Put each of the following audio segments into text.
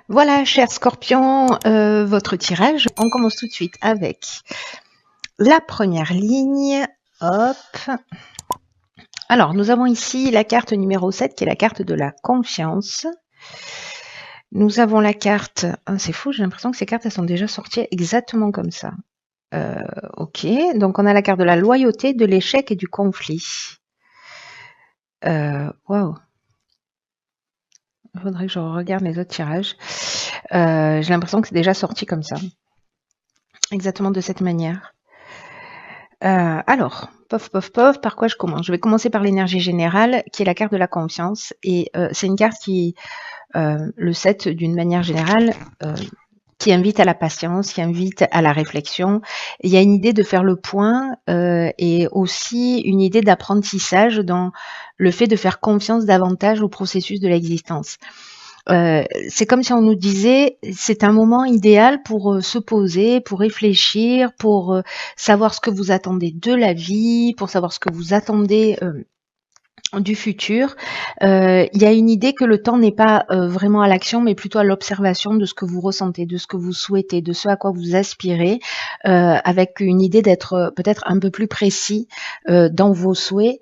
Voilà, cher Scorpion, votre tirage. On commence tout de suite avec la première ligne. Hop. Alors, nous avons ici la carte numéro 7, qui est la carte de la confiance. Nous avons la carte... Oh, c'est fou, j'ai l'impression que ces cartes, elles sont déjà sorties exactement comme ça. Ok, donc on a la carte de la loyauté, de l'échec et du conflit. Waouh. Il faudrait que je regarde les autres tirages. J'ai l'impression que c'est déjà sorti comme ça. Exactement de cette manière. Alors, pof, pof, pof, par quoi je commence? Je vais commencer par l'énergie générale, qui est la carte de la confiance. Et c'est une carte qui, le 7, d'une manière générale, qui invite à la patience, qui invite à la réflexion. Il y a une idée de faire le point et aussi une idée d'apprentissage dans le fait de faire confiance davantage au processus de l'existence. C'est comme si on nous disait, c'est un moment idéal pour se poser, pour réfléchir, pour savoir ce que vous attendez de la vie, pour savoir ce que vous attendez du futur. Il y a une idée que le temps n'est pas vraiment à l'action, mais plutôt à l'observation de ce que vous ressentez, de ce que vous souhaitez, de ce à quoi vous aspirez, avec une idée d'être peut-être un peu plus précis dans vos souhaits.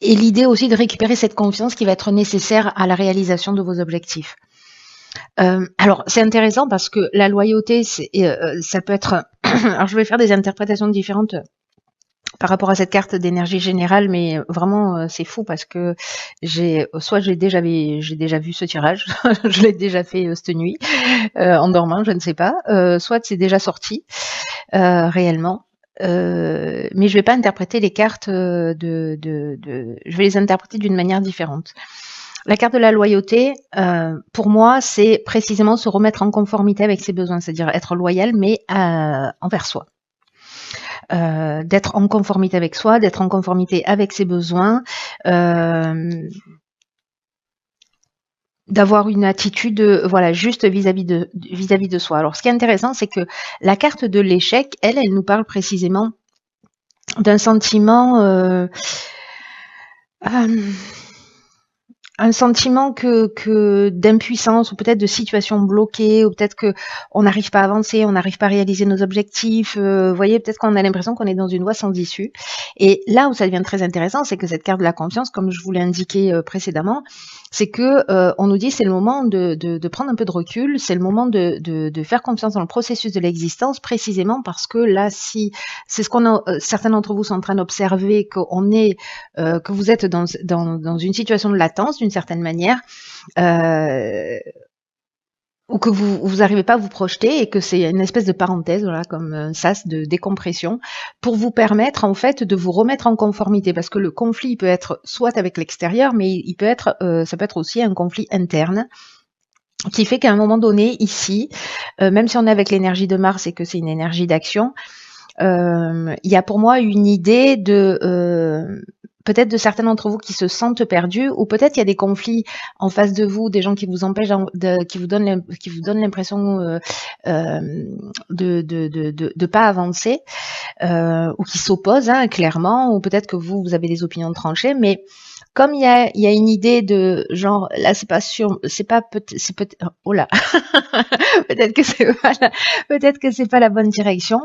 Et l'idée aussi de récupérer cette confiance qui va être nécessaire à la réalisation de vos objectifs. Alors, c'est intéressant parce que la loyauté, ça peut être... Alors, je vais faire des interprétations différentes par rapport à cette carte d'énergie générale, mais vraiment, c'est fou parce que soit j'ai déjà vu ce tirage, je l'ai déjà fait cette nuit, en dormant, je ne sais pas, soit c'est déjà sorti réellement. Mais je vais pas interpréter les cartes je vais les interpréter d'une manière différente. La carte de la loyauté, pour moi, c'est précisément se remettre en conformité avec ses besoins, c'est-à-dire être loyal, mais envers soi. D'être en conformité avec soi, d'être en conformité avec ses besoins, d'avoir une attitude voilà juste vis-à-vis de soi. Alors, ce qui est intéressant, c'est que la carte de l'échec, elle nous parle précisément d'un sentiment un sentiment que d'impuissance ou peut-être de situation bloquée ou peut-être que on n'arrive pas à avancer, on n'arrive pas à réaliser nos objectifs. Vous voyez, peut-être qu'on a l'impression qu'on est dans une voie sans issue. Et là où ça devient très intéressant, c'est que cette carte de la confiance, comme je vous l'ai indiqué précédemment, c'est que on nous dit c'est le moment de prendre un peu de recul, c'est le moment de faire confiance dans le processus de l'existence, précisément parce que là, si c'est ce qu'on a, certains d'entre vous sont en train d'observer, que vous êtes dans une situation de latence d'une certaine manière, ou que vous n'arrivez pas à vous projeter et que c'est une espèce de parenthèse, voilà, comme un sas de décompression, pour vous permettre en fait de vous remettre en conformité, parce que le conflit il peut être soit avec l'extérieur, mais il peut être, ça peut être aussi un conflit interne qui fait qu'à un moment donné, ici, même si on est avec l'énergie de Mars et que c'est une énergie d'action, il y a pour moi une idée de peut-être de certains d'entre vous qui se sentent perdus, ou peut-être il y a des conflits en face de vous, des gens qui vous empêchent, qui vous donnent l'impression de pas avancer, ou qui s'opposent clairement, ou peut-être que vous avez des opinions tranchées, mais comme il y a une idée de genre là c'est pas sûr, c'est peut-être oh là peut-être que peut-être que c'est pas la bonne direction.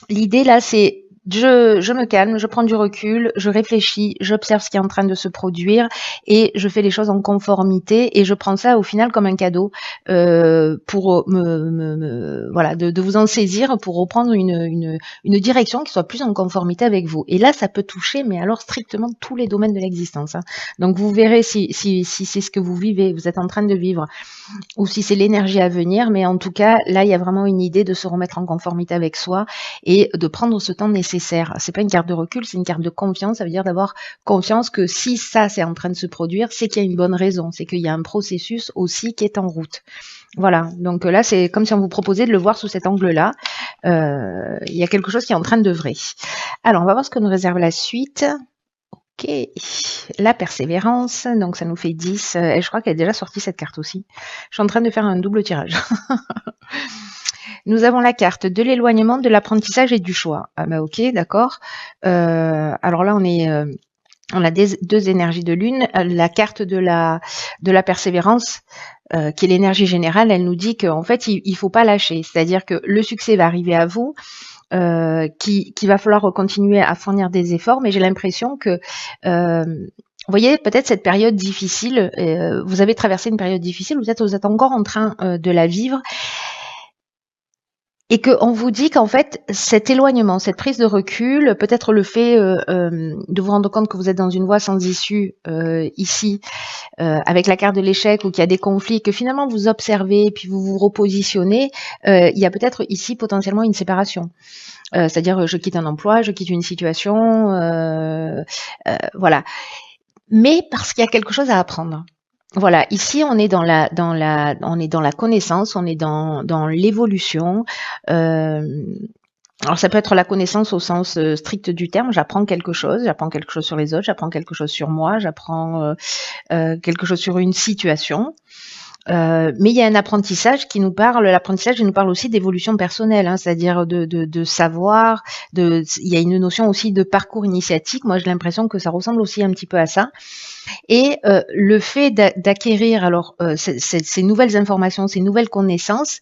L'idée là, c'est je me calme, je prends du recul, je réfléchis, j'observe ce qui est en train de se produire et je fais les choses en conformité et je prends ça au final comme un cadeau pour voilà de vous en saisir pour reprendre une direction qui soit plus en conformité avec vous. Et là, ça peut toucher, mais alors strictement tous les domaines de l'existence. Donc vous verrez si c'est ce que vous vivez, vous êtes en train de vivre, ou si c'est l'énergie à venir, mais en tout cas, là, il y a vraiment une idée de se remettre en conformité avec soi et de prendre ce temps nécessaire. C'est pas une carte de recul, c'est une carte de confiance. Ça veut dire d'avoir confiance que si ça, c'est en train de se produire, c'est qu'il y a une bonne raison, c'est qu'il y a un processus aussi qui est en route. Voilà, donc là, c'est comme si on vous proposait de le voir sous cet angle-là. Il y a quelque chose qui est en train d'œuvrer. Alors, on va voir ce que nous réserve la suite. Ok, la persévérance, donc ça nous fait 10, et je crois qu'elle est déjà sortie cette carte aussi. Je suis en train de faire un double tirage. Nous avons la carte de l'éloignement, de l'apprentissage et du choix. Ah bah ok, d'accord. Alors là, on est on a deux énergies de lune. La carte de la persévérance, qui est l'énergie générale, elle nous dit qu'en fait, il faut pas lâcher. C'est-à-dire que le succès va arriver à vous, qu'il va falloir continuer à fournir des efforts, mais j'ai l'impression que vous voyez, peut-être cette période difficile, vous avez traversé une période difficile, vous êtes encore en train de la vivre, et qu'on vous dit qu'en fait, cet éloignement, cette prise de recul, peut-être le fait de vous rendre compte que vous êtes dans une voie sans issue ici, avec la carte de l'échec, ou qu'il y a des conflits, que finalement vous observez, puis vous vous repositionnez, il y a peut-être ici potentiellement une séparation. C'est-à-dire, je quitte un emploi, je quitte une situation, voilà. Mais parce qu'il y a quelque chose à apprendre. Voilà, ici on est dans la connaissance, on est dans l'évolution. Alors ça peut être la connaissance au sens strict du terme, j'apprends quelque chose sur les autres, j'apprends quelque chose sur moi, j'apprends quelque chose sur une situation. Mais il y a un apprentissage qui nous parle. L'apprentissage, il nous parle aussi d'évolution personnelle, hein, c'est-à-dire de savoir. Il y a une notion aussi de parcours initiatique. Moi, j'ai l'impression que ça ressemble aussi un petit peu à ça. Et le fait d'acquérir alors ces nouvelles informations, ces nouvelles connaissances,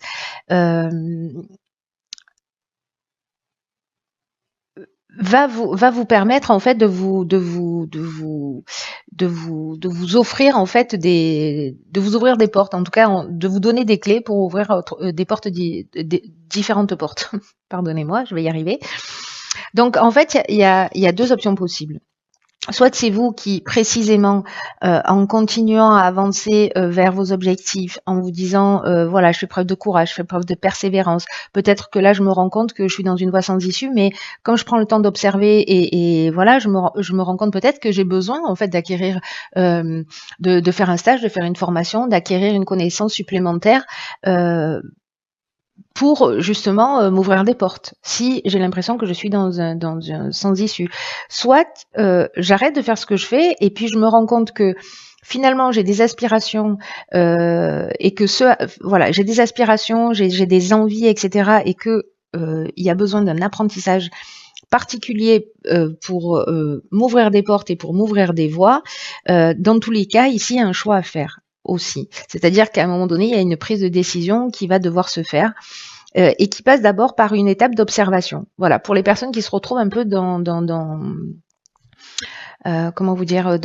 va vous permettre en fait de vous offrir en fait de vous ouvrir des portes, en tout cas de vous donner des clés pour ouvrir des portes, différentes portes. Pardonnez-moi, je vais y arriver. Donc en fait il y a deux options possibles. Soit c'est vous qui, précisément, en continuant à avancer vers vos objectifs, en vous disant, voilà, je fais preuve de courage, je fais preuve de persévérance. Peut-être que là, je me rends compte que je suis dans une voie sans issue, mais comme je prends le temps d'observer et voilà, je me rends compte peut-être que j'ai besoin, en fait, d'acquérir, de faire un stage, de faire une formation, d'acquérir une connaissance supplémentaire. Pour justement m'ouvrir des portes, si j'ai l'impression que je suis dans un sans issue. Soit j'arrête de faire ce que je fais et puis je me rends compte que finalement j'ai des aspirations et que voilà, j'ai des aspirations, j'ai des envies, etc. et que il y a besoin d'un apprentissage particulier pour m'ouvrir des portes et pour m'ouvrir des voies. Dans tous les cas, ici, il y a un choix à faire aussi. C'est-à-dire qu'à un moment donné, il y a une prise de décision qui va devoir se faire et qui passe d'abord par une étape d'observation. Voilà, pour les personnes qui se retrouvent un peu comment vous dire,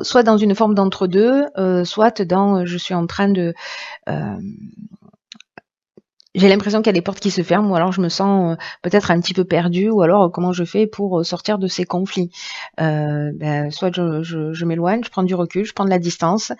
soit dans une forme d'entre-deux, soit dans je suis en train de j'ai l'impression qu'il y a des portes qui se ferment, ou alors je me sens peut-être un petit peu perdue, ou alors comment je fais pour sortir de ces conflits. Soit je m'éloigne, je prends du recul, je prends de la distance,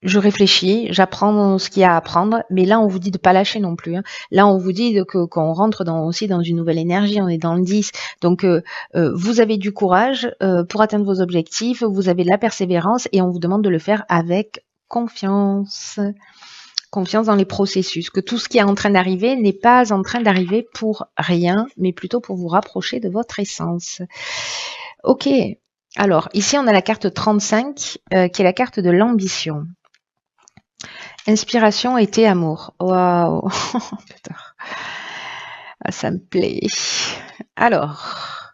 je réfléchis, j'apprends ce qu'il y a à apprendre, mais là on vous dit de pas lâcher non plus. Hein. Là on vous dit qu'on rentre aussi dans une nouvelle énergie, on est dans le 10. Donc vous avez du courage pour atteindre vos objectifs, vous avez de la persévérance et on vous demande de le faire avec confiance. Confiance dans les processus, que tout ce qui est en train d'arriver n'est pas en train d'arriver pour rien, mais plutôt pour vous rapprocher de votre essence. Ok, alors ici on a la carte 35 qui est la carte de l'ambition. Inspiration, été, amour. Waouh. Putain. Ah, ça me plaît. Alors,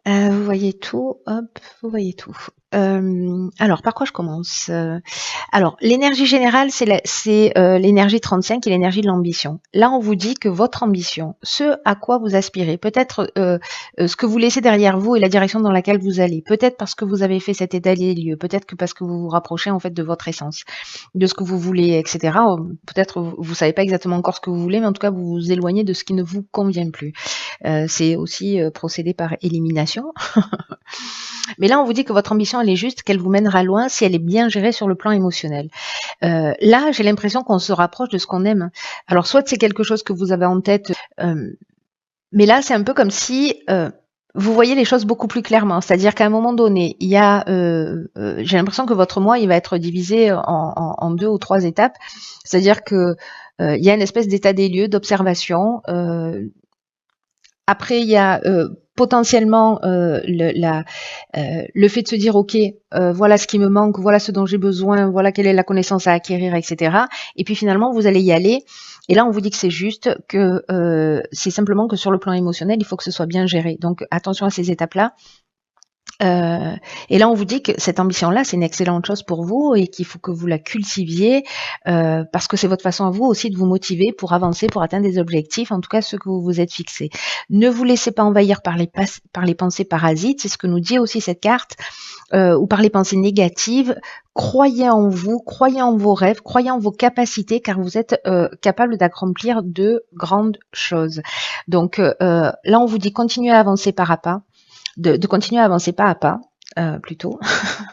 vous voyez tout, hop, vous voyez tout. Alors, par quoi je commence? Alors, l'énergie générale, c'est l'énergie 35 et l'énergie de l'ambition. Là, on vous dit que votre ambition, ce à quoi vous aspirez, peut-être ce que vous laissez derrière vous et la direction dans laquelle vous allez, peut-être parce que vous avez fait cet état des lieux, peut-être que parce que vous vous rapprochez en fait de votre essence, de ce que vous voulez, etc. Peut-être vous savez pas exactement encore ce que vous voulez, mais en tout cas, vous vous éloignez de ce qui ne vous convient plus. C'est aussi procéder par élimination. Mais là, on vous dit que votre ambition, elle est juste, qu'elle vous mènera loin si elle est bien gérée sur le plan émotionnel. Là, j'ai l'impression qu'on se rapproche de ce qu'on aime. Alors, soit c'est quelque chose que vous avez en tête, mais là, c'est un peu comme si vous voyez les choses beaucoup plus clairement. C'est-à-dire qu'à un moment donné, il y a, j'ai l'impression que votre moi, il va être divisé en 2 ou 3 étapes. C'est-à-dire que il y a une espèce d'état des lieux, d'observation. Après, il y a potentiellement le fait de se dire ok, voilà ce qui me manque, voilà ce dont j'ai besoin, voilà quelle est la connaissance à acquérir, etc. Et puis finalement vous allez y aller. Et là on vous dit que c'est juste, que c'est simplement que sur le plan émotionnel il faut que ce soit bien géré. Donc attention à ces étapes-là. Et là, on vous dit que cette ambition-là, c'est une excellente chose pour vous et qu'il faut que vous la cultiviez parce que c'est votre façon à vous aussi de vous motiver pour avancer, pour atteindre des objectifs, en tout cas ceux que vous vous êtes fixés. Ne vous laissez pas envahir par les pensées parasites, c'est ce que nous dit aussi cette carte, ou par les pensées négatives. Croyez en vous, croyez en vos rêves, croyez en vos capacités car vous êtes capable d'accomplir de grandes choses. Donc là, on vous dit continuez à avancer pas à pas. De continuer à avancer pas à pas, plutôt.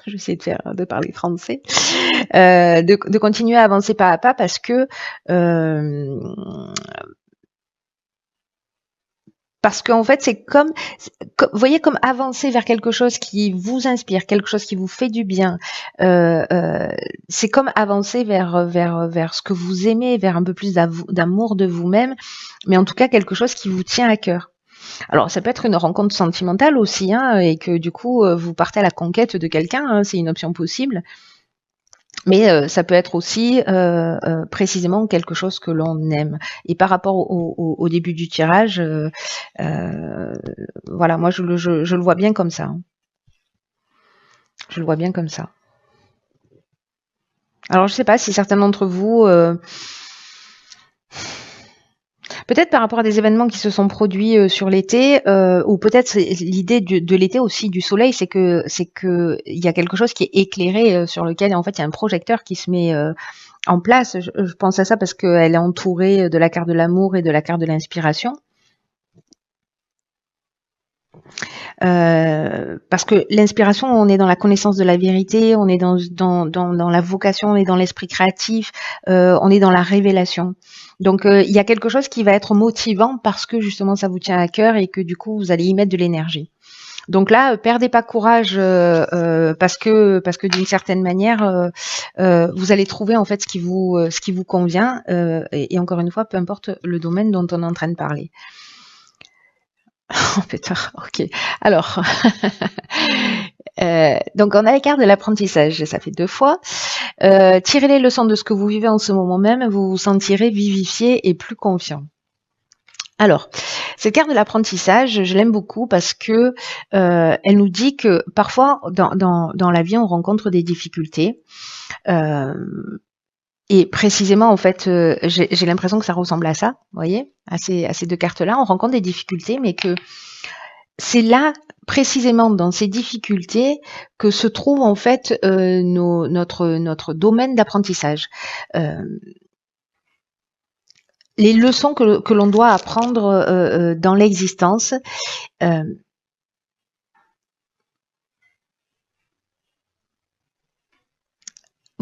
J'essaie de parler français. De continuer à avancer pas à pas parce que qu'en fait c'est comme, vous voyez, comme avancer vers quelque chose qui vous inspire, quelque chose qui vous fait du bien. C'est comme avancer vers ce que vous aimez, vers un peu plus d'amour de vous-même, mais en tout cas quelque chose qui vous tient à cœur. Alors, ça peut être une rencontre sentimentale aussi, hein, et que du coup, vous partez à la conquête de quelqu'un, hein, c'est une option possible. Mais ça peut être aussi précisément quelque chose que l'on aime. Et par rapport au début du tirage, voilà, moi je le vois bien comme ça. Hein. Je le vois bien comme ça. Alors, je ne sais pas si certains d'entre vous... peut-être par rapport à des événements qui se sont produits sur l'été, ou peut-être l'idée de l'été aussi, du soleil, c'est que il y a quelque chose qui est éclairé, sur lequel en fait il y a un projecteur qui se met en place. Je pense à ça parce qu'elle est entourée de la carte de l'amour et de la carte de l'inspiration. Parce que l'inspiration, on est dans la connaissance de la vérité, on est dans la vocation, on est dans l'esprit créatif, on est dans la révélation. Donc il y a quelque chose qui va être motivant parce que justement ça vous tient à cœur et que du coup vous allez y mettre de l'énergie. Donc là, perdez pas courage parce que d'une certaine manière, vous allez trouver en fait ce qui vous convient. Et encore une fois, peu importe le domaine dont on est en train de parler. Oh putain, ok. Alors, donc on a la carte de l'apprentissage, ça fait 2 fois. Tirez les leçons de ce que vous vivez en ce moment même, vous vous sentirez vivifié et plus confiant. Alors, cette carte de l'apprentissage, je l'aime beaucoup parce que elle nous dit que parfois dans la vie on rencontre des difficultés. Et précisément, en fait, j'ai l'impression que ça ressemble à ça, vous voyez, à ces 2 cartes-là. On rencontre des difficultés, mais que c'est là, précisément dans ces difficultés, que se trouve en fait notre domaine d'apprentissage. Les leçons que l'on doit apprendre dans l'existence.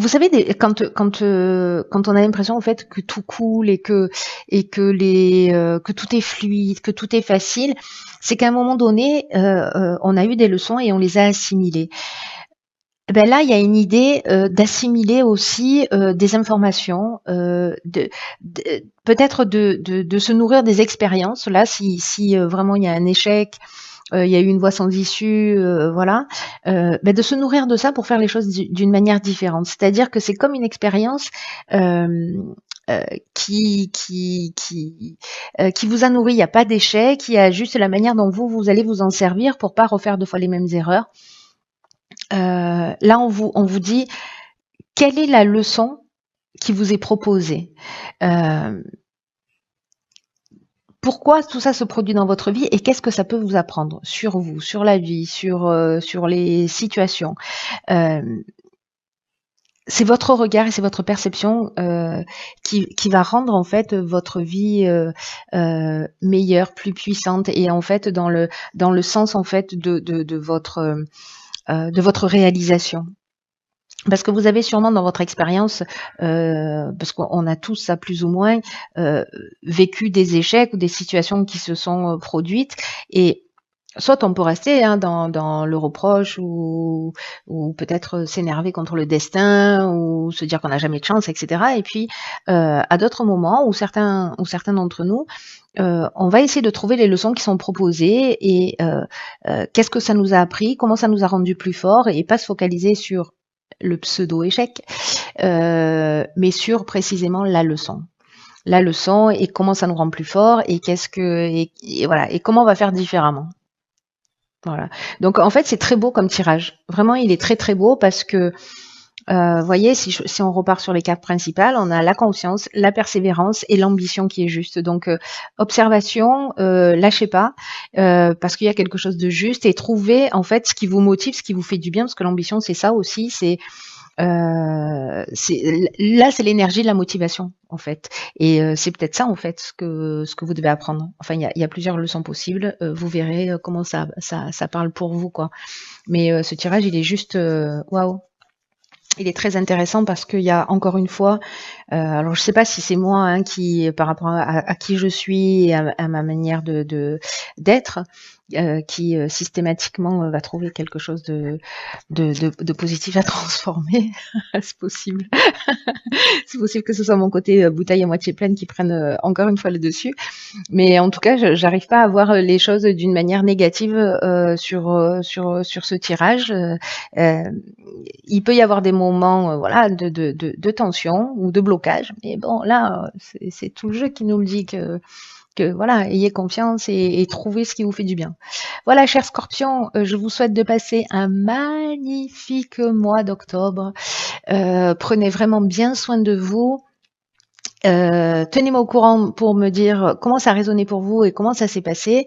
Vous savez, quand on a l'impression en fait que tout coule et que tout est fluide, que tout est facile, c'est qu'à un moment donné, on a eu des leçons et on les a assimilées. Ben là, il y a une idée d'assimiler aussi des informations, peut-être de se nourrir des expériences. Là, si vraiment il y a un échec, il y a eu une voie sans issue, voilà, ben de se nourrir de ça pour faire les choses d'une manière différente. C'est-à-dire que c'est comme une expérience qui vous a nourri. Il n'y a pas d'échec, il y a juste la manière dont vous allez vous en servir pour pas refaire 2 fois les mêmes erreurs. Là, on vous dit quelle est la leçon qui vous est proposée. Pourquoi tout ça se produit dans votre vie et qu'est-ce que ça peut vous apprendre sur vous, sur la vie, sur les situations. C'est votre regard et c'est votre perception qui va rendre en fait votre vie meilleure, plus puissante et en fait dans le sens en fait de votre réalisation. Parce que vous avez sûrement dans votre expérience, parce qu'on a tous ça plus ou moins, vécu des échecs ou des situations qui se sont produites et Soit on peut rester hein, dans le reproche ou peut-être s'énerver contre le destin ou se dire qu'on n'a jamais de chance, etc. Et puis, à d'autres moments, où certains d'entre nous, on va essayer de trouver les leçons qui sont proposées et qu'est-ce que ça nous a appris, comment ça nous a rendu plus forts et pas se focaliser sur le pseudo-échec, mais sur précisément la leçon et comment ça nous rend plus fort et et voilà et comment on va faire différemment. Voilà. Donc en fait, c'est très beau comme tirage. Vraiment, il est très très beau parce que, voyez, si on repart sur les cartes principales, on a la confiance, la persévérance et l'ambition qui est juste. Donc observation, lâchez pas, parce qu'il y a quelque chose de juste et trouvez en fait ce qui vous motive, ce qui vous fait du bien, parce que l'ambition c'est ça aussi, là, c'est l'énergie de la motivation, en fait. Et c'est peut-être ça, en fait, ce que vous devez apprendre. Enfin, il y a plusieurs leçons possibles. Vous verrez comment ça parle pour vous, quoi. Mais ce tirage, il est juste waouh. Il est très intéressant parce qu'il y a encore une fois, alors je sais pas si c'est moi hein, qui, par rapport à qui je suis et à ma manière d'être, qui systématiquement va trouver quelque chose de positif à transformer. C'est possible. C'est possible que ce soit mon côté bouteille à moitié pleine qui prenne encore une fois le dessus. Mais en tout cas, j'arrive pas à voir les choses d'une manière négative sur ce tirage. Il peut y avoir des moments voilà, de tension ou de blocage. Mais bon, là, c'est tout le jeu qui nous le dit que voilà, ayez confiance et trouvez ce qui vous fait du bien. Voilà, chers scorpions, je vous souhaite de passer un magnifique mois d'octobre. Prenez vraiment bien soin de vous. Tenez-moi au courant pour me dire comment ça a résonné pour vous et comment ça s'est passé.